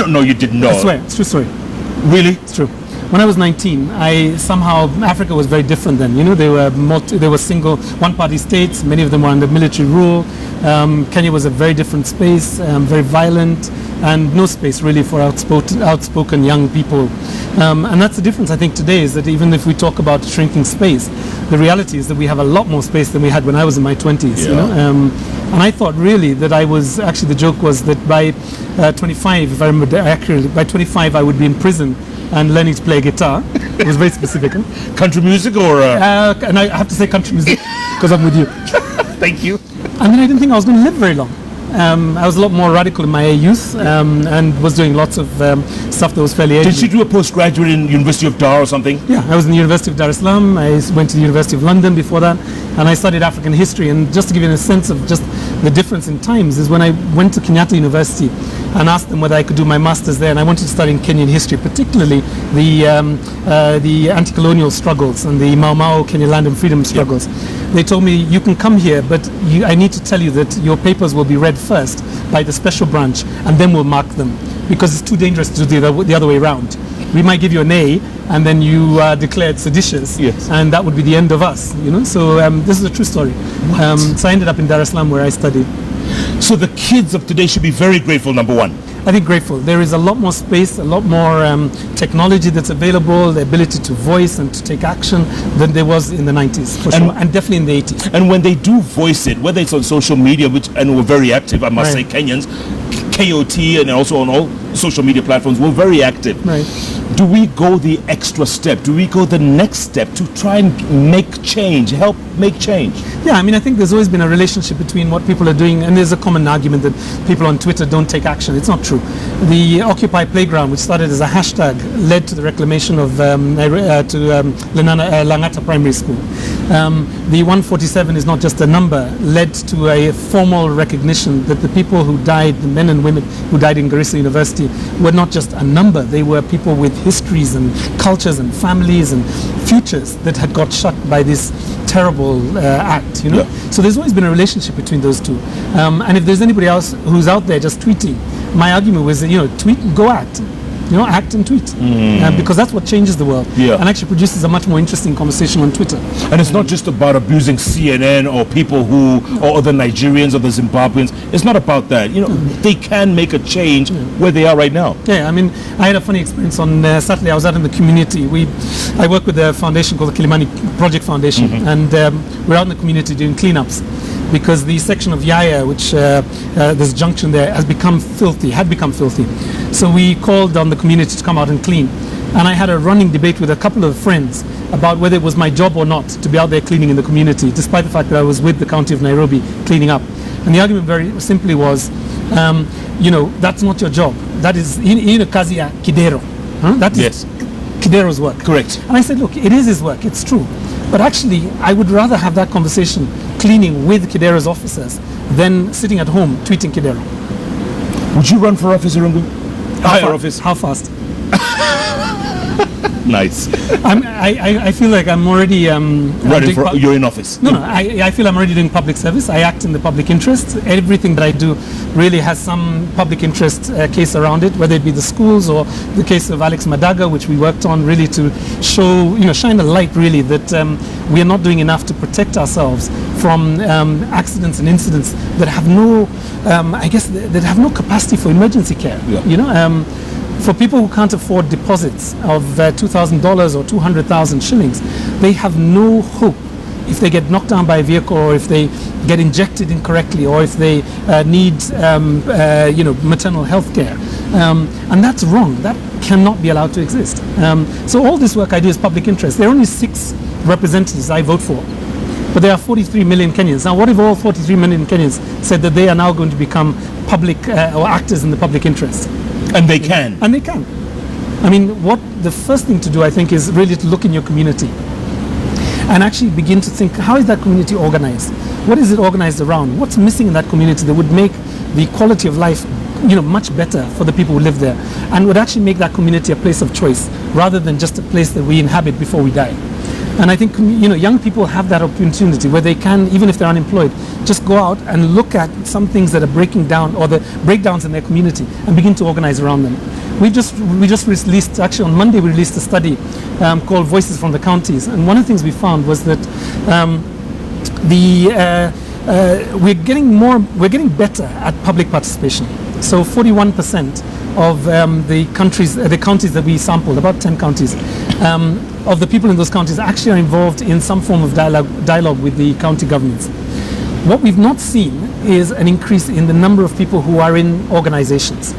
No, you didn't know. I swear, it's true story. Really? It's true. When I was 19, Africa was very different then. You know, they were single one-party states. Many of them were under military rule. Kenya was a very different space, very violent, and no space really for outspoken young people. And that's the difference, I think, today, is that even if we talk about shrinking space, the reality is that we have a lot more space than we had when I was in my 20s. Yeah. You know? And I thought really that the joke was that by 25, if I remember accurately, by 25 I would be in prison and learning to play guitar. It was very specific. Country music or? And I have to say country music because I'm with you. Thank you. And then I didn't think I was going to live very long. I was a lot more radical in my youth and was doing lots of stuff that was fairly edgy. Did you do a postgraduate in University of Dar or something? Yeah, I was in the University of Dar es Salaam. I went to the University of London before that, and I studied African history. And just to give you a sense of just the difference in times is when I went to Kenyatta University and asked them whether I could do my master's there, and I wanted to study in Kenyan history, particularly the anti-colonial struggles and the Mau Mau Kenya land and freedom struggles. Yep. They told me, you can come here, but I need to tell you that your papers will be read first by the special branch, and then we'll mark them, because it's too dangerous to do the other way around. We might give you an A, and then you are declared seditious, yes, and that would be the end of us, you know. So this is a true story. So I ended up in Dar es Salaam, where I studied. So the kids of today should be very grateful, number one. I think grateful. There is a lot more space, a lot more technology that's available, the ability to voice and to take action than there was in the 90s, for sure, and definitely in the 80s. And when they do voice it, whether it's on social media, and we're very active, I must say, Kenyans, KOT, and also on all social media platforms, we're very active. Right. Do we go the extra step? Do we go the next step to try and make change, help make change? Yeah, I mean, I think there's always been a relationship between what people are doing, and there's a common argument that people on Twitter don't take action. It's not true. The Occupy Playground, which started as a hashtag, led to the reclamation of Langata Primary School. The 147 is not just a number, led to a formal recognition that the people who died, the men and women who died in Garissa University, were not just a number. They were people with histories and cultures and families and futures that had got shut by this terrible act, you know. Yeah. So there's always been a relationship between those two. And if there's anybody else who's out there just tweeting, my argument was that, you know, tweet, go act. You know, act and tweet, because that's what changes the world, and actually produces a much more interesting conversation on Twitter. And it's not just about abusing CNN or people or the Nigerians or the Zimbabweans. It's not about that. You know, they can make a change where they are right now. Yeah, I mean, I had a funny experience on Saturday. I was out in the community. I work with a foundation called the Kilimani Project Foundation, and we're out in the community doing cleanups, because the section of Yaya, which this junction there, had become filthy. So we called on the community to come out and clean. And I had a running debate with a couple of friends about whether it was my job or not to be out there cleaning in the community, despite the fact that I was with the county of Nairobi cleaning up. And the argument very simply was, you know, that's not your job. That is, in kazi ya Kidero. That is Kidero's work. Correct. And I said, look, it is his work, it's true. But actually, I would rather have that conversation cleaning with Kidero's officers than sitting at home tweeting Kidero. Would you run for office, Irungu? Higher office? How fast? Nice. I feel like I'm already... you're in office? No, I feel I'm already doing public service. I act in the public interest. Everything that I do really has some public interest case around it, whether it be the schools or the case of Alex Madaga, which we worked on really to show, you know, shine a light really that we are not doing enough to protect ourselves from accidents and incidents that have no, that have no capacity for emergency care. Yeah. You know, for people who can't afford deposits of $2,000 or 200,000 shillings, they have no hope if they get knocked down by a vehicle, or if they get injected incorrectly, or if they need you know, maternal health care. And that's wrong. That cannot be allowed to exist. So all this work I do is public interest. There are only 6 representatives I vote for, but there are 43 million Kenyans. Now, what if all 43 million Kenyans said that they are now going to become public or actors in the public interest? And they can. And they can. I mean, what the first thing to do, I think, is really to look in your community and actually begin to think, how is that community organized? What is it organized around? What's missing in that community that would make the quality of life, you know, much better for the people who live there, and would actually make that community a place of choice rather than just a place that we inhabit before we die? And I think young people have that opportunity where they can, even if they're unemployed, just go out and look at some things that are breaking down or the breakdowns in their community and begin to organize around them. We just released, actually on Monday we released a study called Voices from the Counties, and one of the things we found was that we're getting better at public participation. So 41% of the counties that we sampled, about 10 counties, of the people in those counties actually are involved in some form of dialogue with the county governments. What we've not seen is an increase in the number of people who are in organizations.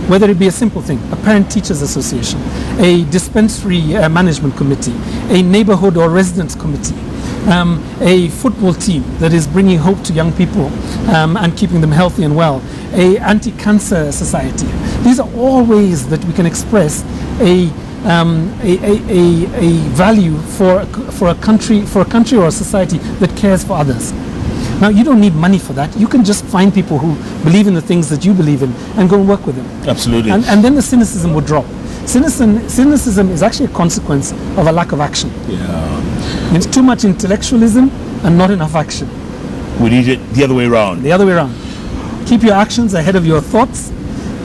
Whether it be a simple thing, a parent-teachers association, a dispensary management committee, a neighborhood or residents committee, a football team that is bringing hope to young people and keeping them healthy and well, a anti-cancer society. These are all ways that we can express a value for a country or a society that cares for others. Now, you don't need money for that. You can just find people who believe in the things that you believe in and go and work with them. Absolutely. And then the cynicism would drop. Cynicism is actually a consequence of a lack of action. Yeah. It's too much intellectualism and not enough action. We need it the other way around. The other way around. Keep your actions ahead of your thoughts.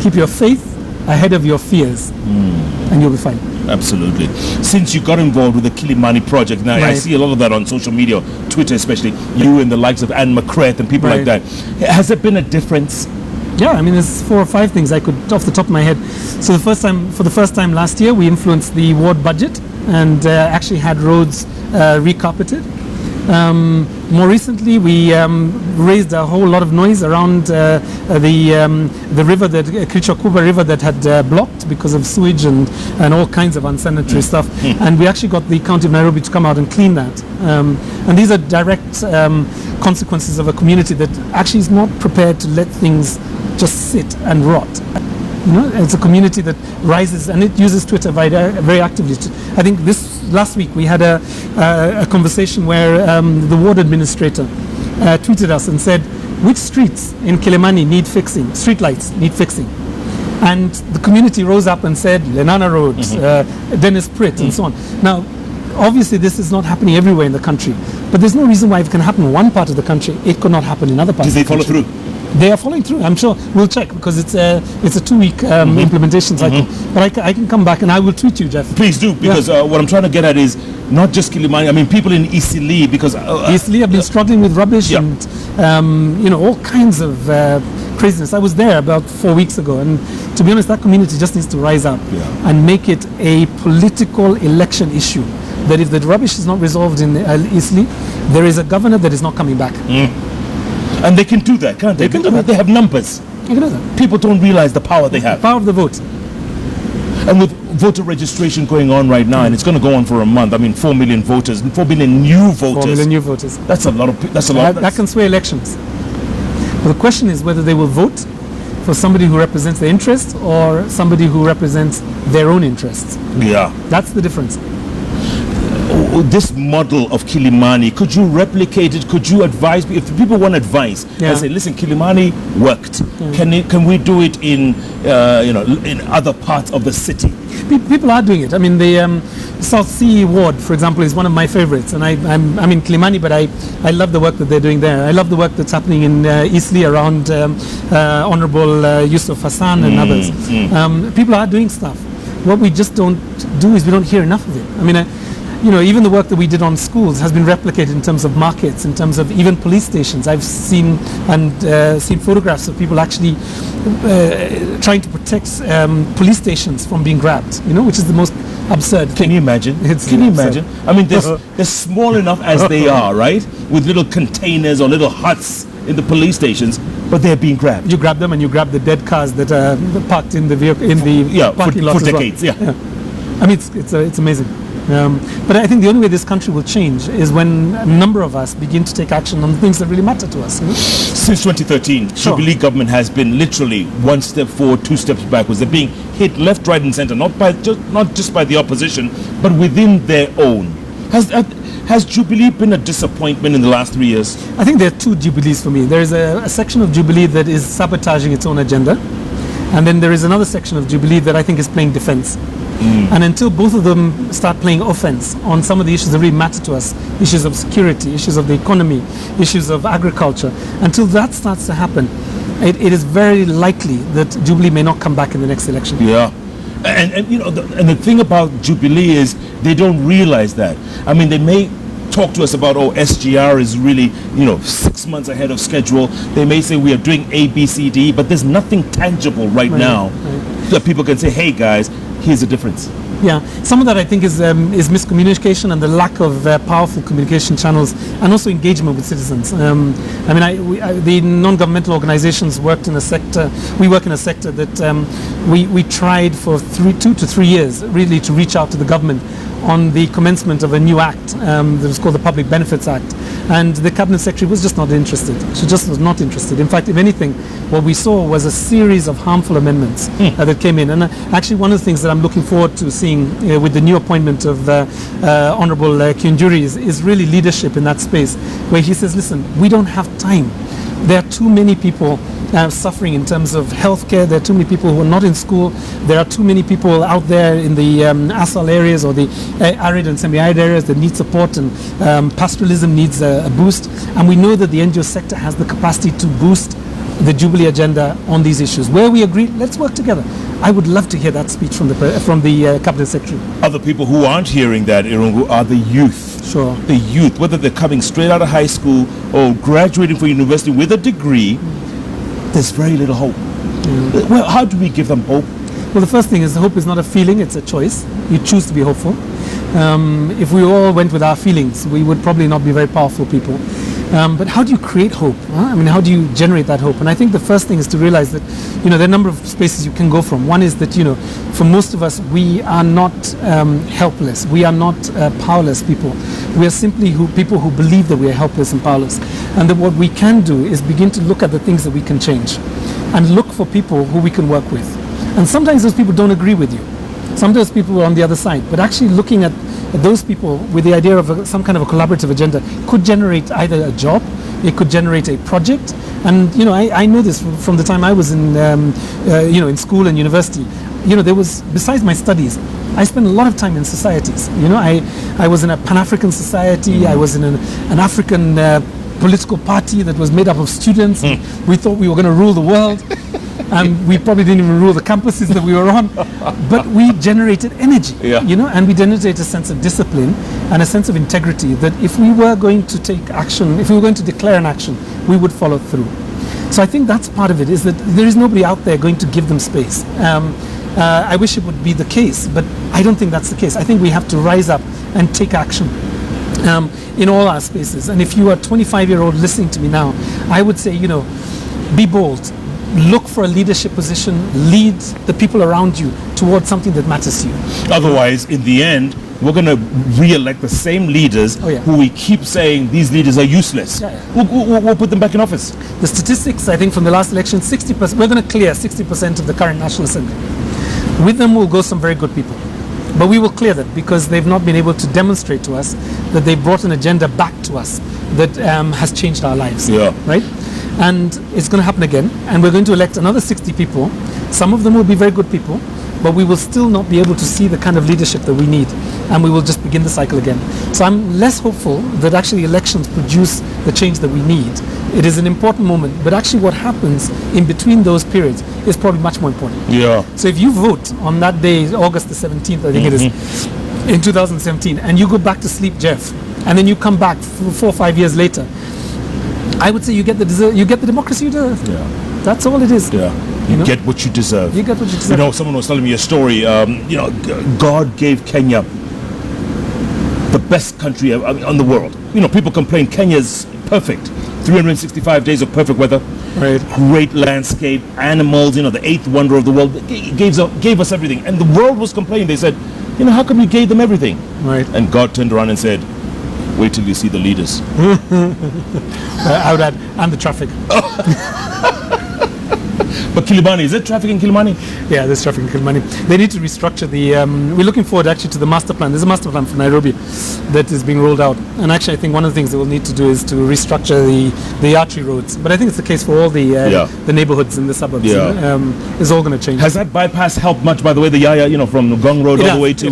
Keep your faith ahead of your fears. And you'll be fine. Absolutely. Since you got involved with the Kilimani project, now I see a lot of that on social media, Twitter especially, you and the likes of Anne McCrath and people like that. Has there been a difference? Yeah, I mean, there's 4 or 5 things I could, off the top of my head. So for the first time last year, we influenced the ward budget and actually had roads recarpeted. More recently, we raised a whole lot of noise around the river, that Krichakuba River, that had blocked because of sewage and all kinds of unsanitary stuff. And we actually got the County of Nairobi to come out and clean that. And these are direct consequences of a community that actually is not prepared to let things just sit and rot. It's a community that rises, and it uses Twitter very actively. I think last week we had a conversation where the ward administrator tweeted us and said, which streets in Kilimani need fixing? Street lights need fixing. And the community rose up and said, Lenana Road, Dennis Pritt, and so on. Now, obviously this is not happening everywhere in the country, but there's no reason why if it can happen in one part of the country, it could not happen in other parts of the country. Did they follow through? They are following through. I'm sure we'll check because it's a 2-week implementation cycle. But I can come back and I will tweet you, Jeff. Please do, because what I'm trying to get at is not just Kilimani. I mean, people in Isili, because Isili have been struggling with rubbish and all kinds of craziness. I was there about 4 weeks ago, and to be honest, that community just needs to rise up and make it a political election issue. That if the rubbish is not resolved in Isili, there is a governor that is not coming back. And they can do that, can't they? They can do that. They have numbers. You can do that. People don't realize the power they have. The power of the vote. And with voter registration going on right now, and it's going to go on for a month. I mean, 4 million voters, 4 million new voters. 4 million new voters. That's a lot of. That's a lot. That can sway elections. But the question is whether they will vote for somebody who represents their interests or somebody who represents their own interests. Yeah. That's the difference. This model of Kilimani, could you replicate it? Could you advise, if people want advice, and say, listen, Kilimani worked. Can we do it in in other parts of the city? People are doing it. I mean, the South Sea ward, for example, is one of my favorites, and I'm in Kilimani, but I love the work that they're doing there. I love the work that's happening in Isli around Honorable Yusuf Hassan and others. People are doing stuff. What we just don't do is we don't hear enough of it. I mean, even the work that we did on schools has been replicated in terms of markets, in terms of even police stations. I've seen photographs of people actually trying to protect police stations from being grabbed, which is the most absurd thing. Can you imagine? Can you imagine? I mean, they're small enough as they are, right? With little containers or little huts in the police stations, but they're being grabbed. You grab them and you grab the dead cars that are parked in the vehicle, parking lot for decades. Well. I mean, it's amazing. But I think the only way this country will change is when a number of us begin to take action on the things that really matter to us. Since 2013, Jubilee government has been literally 1 step forward, 2 steps backwards. They're being hit left, right, and centre, not just by the opposition, but within their own. Has Jubilee been a disappointment in the last 3 years? I think there are 2 Jubilees for me. There is a section of Jubilee that is sabotaging its own agenda. And then there is another section of Jubilee that I think is playing defense. And until both of them start playing offense on some of the issues that really matter to us, issues of security, issues of the economy, issues of agriculture, until that starts to happen, it is very likely that Jubilee may not come back in the next election. Yeah. And you know, and the thing about Jubilee is they don't realize that. I mean, they may talk to us about, oh, SGR is really, 6 months ahead of schedule. They may say we are doing A, B, C, D, but there's nothing tangible right now that people can say, hey guys, here's the difference. Yeah, some of that I think is miscommunication and the lack of powerful communication channels, and also engagement with citizens. The non-governmental organizations worked in a sector. We work in a sector that we tried for 2 to 3 years really to reach out to the government on the commencement of a new act that was called the Public Benefits Act, and the Cabinet Secretary was just not interested. She just was not interested. In fact, if anything, what we saw was a series of harmful amendments that came in. And actually, one of the things that I'm looking forward to seeing with the new appointment of Honorable Koinange is really leadership in that space, where he says, listen, we don't have time. There are too many people suffering in terms of healthcare. There are too many people who are not in school. There are too many people out there in the ASAL areas or the arid and semi-arid areas that need support, and pastoralism needs a boost. And we know that the NGO sector has the capacity to boost the Jubilee agenda on these issues. Where we agree, let's work together. I would love to hear that speech from the Cabinet Secretary. Other people who aren't hearing that, Irungu, are the youth. Sure. The youth, whether they're coming straight out of high school or graduating from university with a degree, there's very little hope. Well, how do we give them hope? Well, the first thing is hope is not a feeling, it's a choice. You choose to be hopeful. If we all went with our feelings, we would probably not be very powerful people. But how do you create hope? I mean, how do you generate that hope? And I think the first thing is to realize that, there are a number of spaces you can go from. One is that, for most of us, we are not helpless. We are not powerless people. We are simply people who believe that we are helpless and powerless. And that what we can do is begin to look at the things that we can change and look for people who we can work with. And sometimes those people don't agree with you. Sometimes people are on the other side. But actually looking at those people with the idea of some kind of a collaborative agenda could generate either a job, it could generate a project. And I know this from the time I was in in school and university. There was, besides my studies, I spent a lot of time in societies. I was in a Pan-African society. I was in an African political party that was made up of students. We thought we were going to rule the world. We probably didn't even rule the campuses that we were on, but we generated energy, and we generated a sense of discipline and a sense of integrity that if we were going to take action, if we were going to declare an action, we would follow through. So I think that's part of it, is that there is nobody out there going to give them space. I wish it would be the case, but I don't think that's the case. I think we have to rise up and take action in all our spaces. And if you are a 25-year-old listening to me now, I would say, be bold. Look for a leadership position, lead the people around you towards something that matters to you. Otherwise, in the end, we're going to re-elect the same leaders who we keep saying these leaders are useless. We'll put them back in office. The statistics, I think, from the last election, 60%, we're going to clear 60% of the current National Assembly. With them will go some very good people. But we will clear them because they've not been able to demonstrate to us that they brought an agenda back to us that has changed our lives. Right? And it's going to happen again, and we're going to elect another 60 people. Some of them will be very good people, but we will still not be able to see the kind of leadership that we need, and we will just begin the cycle again. So I'm less hopeful that actually elections produce the change that we need. It is an important moment, but actually what happens in between those periods is probably much more important. So if you vote on that day, August the 17th, I think it is, in 2017, and you go back to sleep, Jeff, and then you come back 4 or 5 years later, I would say you get the democracy you deserve. That's all it is. You get what you deserve. You get what you deserve. Someone was telling me a story. God gave Kenya the best country on the world. People complain Kenya's perfect. 365 days of perfect weather. Right. Great landscape, animals. The eighth wonder of the world. It gave us everything. And the world was complaining. They said, how come you gave them everything? Right. And God turned around and said, wait till you see the leaders. I would add, and the traffic. But Kilimani, is there traffic in Kilimani? Yeah, there's traffic in Kilimani. They need to restructure the. We're looking forward actually to the master plan. There's a master plan for Nairobi that is being rolled out, and actually I think one of the things they will need to do is to restructure the artery roads. But I think it's the case for all the neighborhoods in the suburbs. Yeah. It's all going to change. Has that bypass helped much? By the way, the Yaya, from Ngong Road all the way to.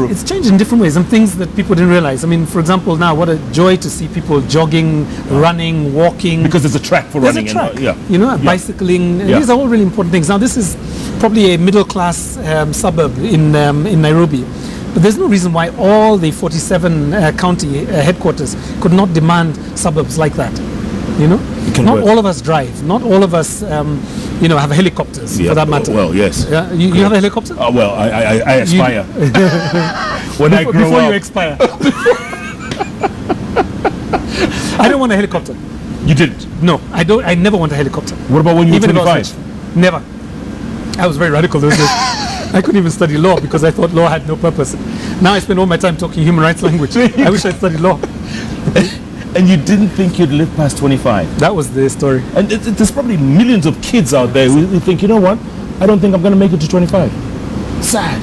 It's changed in different ways and things that people didn't realize. I mean, for example, now what a joy to see people jogging, running, walking. Because there's a track for running. There's a track, and, bicycling. These are all really important things. Now, this is probably a middle-class suburb in Nairobi. But there's no reason why all the 47 county headquarters could not demand suburbs like that. Not all of us drive. Not all of us, have helicopters for that matter. Well, yes. Yeah? You have a helicopter? Well, I aspire. When I grow before up. You expire. I don't want a helicopter. You didn't? No, I don't. I never want a helicopter. What about when you were Even 25? Never. I was very radical those days. I couldn't even study law because I thought law had no purpose. Now I spend all my time talking human rights language. I wish I'd studied law. And you didn't think you'd live past 25? That was the story. And there's probably millions of kids out there who think, you know what? I don't think I'm going to make it to 25. Sad.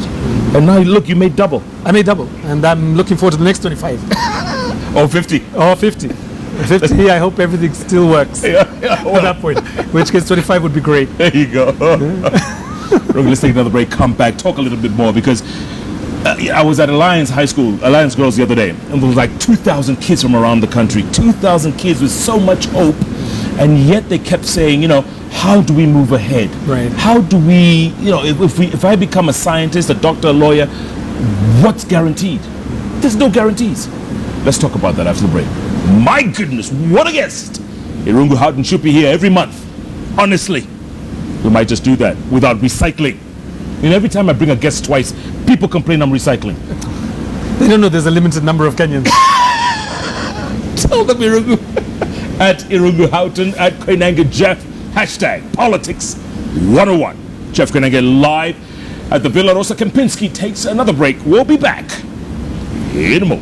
And now look, you made double. I made double. And I'm looking forward to the next 25. Or 50. Or 50. 50, I hope everything still works at that point. In which case 25 would be great. There you go. Let's take another break, come back, talk a little bit more, because I was at Alliance High School, Alliance Girls the other day, and there was like 2,000 kids from around the country, 2,000 kids with so much hope, and yet they kept saying, how do we move ahead? Right. How do we, if I become a scientist, a doctor, a lawyer, what's guaranteed? There's no guarantees. Let's talk about that after the break. My goodness, what a guest! Irungu Houghton should be here every month. Honestly, we might just do that without recycling. Every time I bring a guest twice, people complain I'm recycling. They don't know there's a limited number of Kenyans. Tell them Irungu. At Irungu Houghton, at Koinange Jeff, #Politics 101. Jeff Koinange live at the Villa Rosa. Kempinski takes another break. We'll be back in a moment.